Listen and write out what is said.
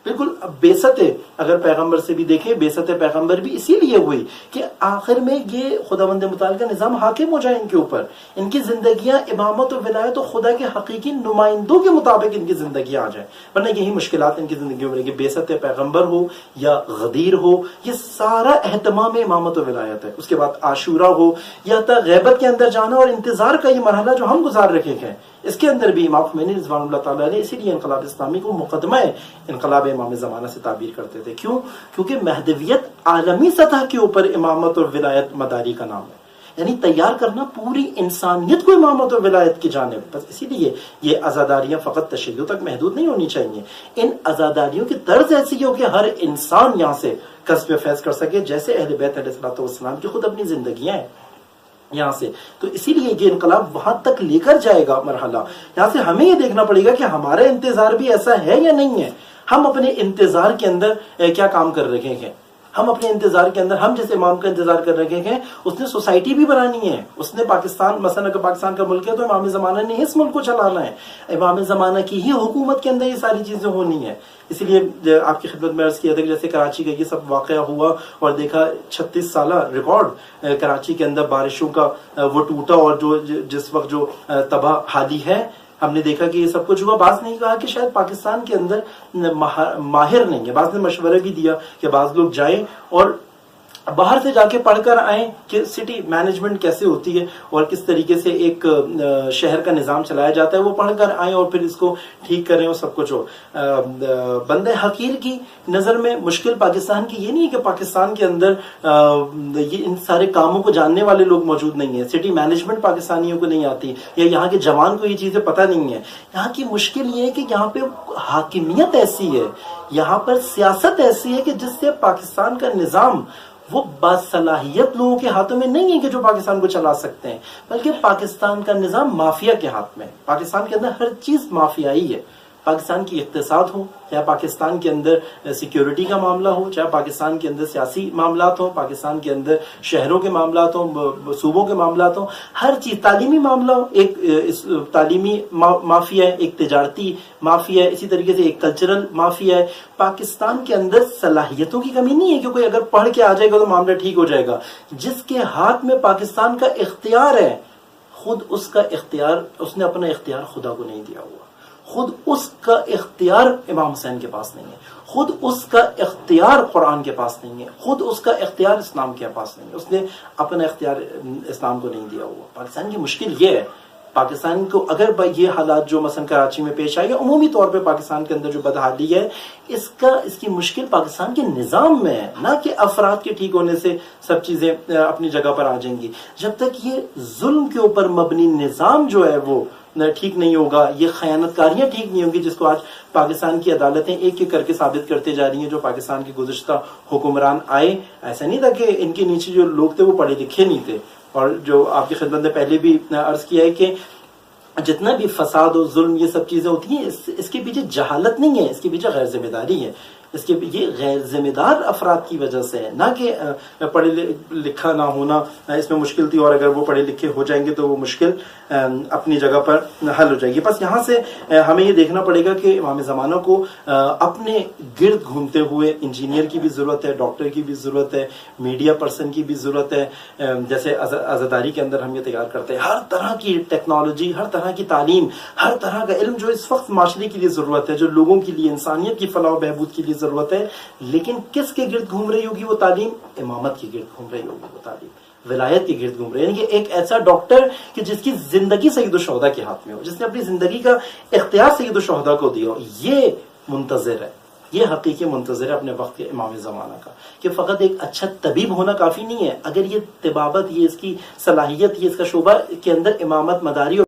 بالکل. اب بیست اگر پیغمبر سے بھی دیکھیں، بیست پیغمبر بھی اسی لیے ہوئی کہ آخر میں یہ خداوند متعال کا نظام حاکم ہو جائے ان کے اوپر، ان کی زندگیاں امامت و ولایت و خدا کے حقیقی نمائندوں کے مطابق ان کی زندگیاں آ جائیں، ورنہ یہی مشکلات ان کی زندگیوں میں رہیں. بیست پیغمبر ہو یا غدیر ہو، یہ سارا اہتمام امامت و ولایت ہے. اس کے بعد عاشورہ ہو یا غیبت کے اندر جانا اور انتظار کا یہ مرحلہ جو ہم گزار رکھے ہیں، اس کے اندر بھی امام خمینی رضوان اللہ تعالیٰ نے اسی لیے انقلاب اسلامی کو مقدمہ انقلاب امام زمانہ سے تعبیر کرتے تھے. کیوں؟ کیونکہ مہدویت عالمی سطح کے اوپر امامت اور ولایت مداری کا نام ہے، یعنی تیار کرنا پوری انسانیت کو امامت اور ولایت کی جانب. بس اسی لیے یہ عزاداریاں فقط تشیع تک محدود نہیں ہونی چاہیے. ان عزاداریوں کی طرز ایسی ہو کہ ہر انسان یہاں سے کسب فیض کر سکے، جیسے اہل بیت علیہ الصلوۃ والسلام کی خود اپنی زندگیاں ہیں یہاں سے. تو اسی لیے یہ انقلاب وہاں تک لے کر جائے گا مرحلہ. یہاں سے ہمیں یہ دیکھنا پڑے گا کہ ہمارا انتظار بھی ایسا ہے یا نہیں ہے. ہم اپنے انتظار کے اندر کیا کام کر رہے ہیں. ہم اپنے انتظار کے اندر، ہم جس امام کا انتظار کر رہے ہیں، اس نے سوسائٹی بھی بنانی ہے. اس نے پاکستان، مثلا اگر پاکستان کا ملک ہے تو امام زمانہ نے اس ملک کو چلانا ہے. امام زمانہ کی ہی حکومت کے اندر یہ ساری چیزیں ہونی ہیں. اسی لیے آپ کی خدمت میں عرض کیا تھا کہ جیسے کراچی کا یہ سب واقعہ ہوا اور دیکھا 36 سالہ ریکارڈ کراچی کے اندر بارشوں کا وہ ٹوٹا، اور جو جس وقت جو تباہ حالی ہے، ہم نے دیکھا کہ یہ سب کچھ ہوا. بعض نے کہا کہ شاید پاکستان کے اندر ماہر نہیں ہے. بعض نے مشورہ بھی دیا کہ بعض لوگ جائیں اور باہر سے جا کے پڑھ کر آئیں کہ سٹی مینجمنٹ کیسے ہوتی ہے اور کس طریقے سے ایک شہر کا نظام چلایا جاتا ہے، وہ پڑھ کر آئیں اور پھر اس کو ٹھیک کریں اور سب کچھ ہو. بندہ حقیر کی نظر میں مشکل پاکستان کی یہ نہیں ہے کہ پاکستان کے اندر یہ ان سارے کاموں کو جاننے والے لوگ موجود نہیں ہیں. سٹی مینجمنٹ پاکستانیوں کو نہیں آتی، یا یہاں کے جوان کو یہ چیزیں پتہ نہیں ہیں. یہاں کی مشکل یہ ہے کہ یہاں پہ حاکمیت ایسی ہے، یہاں پر سیاست ایسی ہے کہ جس سے پاکستان کا نظام وہ باصلاحیت لوگوں کے ہاتھوں میں نہیں ہے کہ جو پاکستان کو چلا سکتے ہیں، بلکہ پاکستان کا نظام مافیا کے ہاتھ میں. پاکستان کے اندر ہر چیز مافیائی ہے. پاکستان کی اقتصاد ہو، چاہے پاکستان کے اندر سیکیورٹی کا معاملہ ہو، چاہے پاکستان کے اندر سیاسی معاملات ہوں، پاکستان کے اندر شہروں کے معاملات ہوں، صوبوں کے معاملات ہوں، ہر چیز. تعلیمی معاملہ ہو، ایک تعلیمی مافیا ہے، ایک تجارتی مافیا ہے، اسی طریقے سے ایک کلچرل مافیا ہے. پاکستان کے اندر صلاحیتوں کی کمی نہیں ہے کہ کوئی اگر پڑھ کے آ جائے گا تو معاملہ ٹھیک ہو جائے گا. جس کے ہاتھ میں پاکستان کا اختیار ہے، خود اس کا اختیار، اس نے اپنا اختیار خدا کو نہیں دیا ہوا. خود اس کا اختیار امام حسین کے پاس نہیں ہے، خود اس کا اختیار قرآن کے پاس نہیں ہے، خود اس کا اختیار اسلام کے پاس نہیں ہے. اس نے اپنا اختیار اسلام کو نہیں دیا ہوا. پاکستان کی مشکل یہ ہے، پاکستان کو اگر یہ حالات جو مثلا کراچی میں پیش آئے یا عمومی طور پہ پاکستان کے اندر جو بدحالی ہے، اس کی مشکل پاکستان کے نظام میں ہے، نہ کہ افراد کے ٹھیک ہونے سے سب چیزیں اپنی جگہ پر آ جائیں گی. جب تک یہ ظلم کے اوپر مبنی نظام جو ہے وہ ٹھیک نہیں ہوگا، یہ خیانت کاریاں ٹھیک نہیں ہوگی، جس کو آج پاکستان کی عدالتیں ایک ایک کر کے ثابت کرتے جا رہی ہیں. جو پاکستان کے گزشتہ حکمران آئے، ایسا نہیں تھا کہ ان کے نیچے جو لوگ تھے وہ پڑھے لکھے نہیں تھے. اور جو آپ کی خدمت میں پہلے بھی عرض کیا ہے کہ جتنا بھی فساد و ظلم یہ سب چیزیں ہوتی ہیں، اس کے پیچھے جہالت نہیں ہے، اس کے پیچھے غیر ذمہ داری ہے. اس کے یہ غیر ذمہ دار افراد کی وجہ سے ہے، نہ کہ پڑھے لکھا نہ ہونا اس میں مشکل تھی، اور اگر وہ پڑھے لکھے ہو جائیں گے تو وہ مشکل اپنی جگہ پر حل ہو جائے گی. بس یہاں سے ہمیں یہ دیکھنا پڑے گا کہ امام زمانہ کو اپنے گرد گھومتے ہوئے انجینئر کی بھی ضرورت ہے، ڈاکٹر کی بھی ضرورت ہے، میڈیا پرسن کی بھی ضرورت ہے. جیسے عزاداری کے اندر ہم یہ تیار کرتے ہیں، ہر طرح کی ٹیکنالوجی، ہر طرح کی تعلیم، ہر طرح کا علم جو اس وقت معاشرے کے لیے ضرورت ہے، جو لوگوں کے لیے، انسانیت کی فلاح و بہبود کے لیے ضرورت ہے. لیکن کس کے گرد گھوم رہی ہوگی وہ تعلیم؟ امامت کے گرد گھوم رہی ہوگی وہ تعلیم، ولایت کے گرد گھوم رہے ہیں. یعنی کہ ایک ایسا ڈاکٹر کہ جس کی زندگی سید الشہداء کے ہاتھ میں ہو، جس نے اپنی زندگی کا اختیار سید الشہداء کو دیا ہو. یہ منتظر ہے، یہ حقیقی منتظر ہے اپنے وقت کے امام زمانہ کا، کہ فقط ایک اچھا طبیب ہونا کافی نہیں ہے. اگر یہ طبابت، یہ اس کی صلاحیت، یہ اس کا شعبہ کے اندر امامت مداری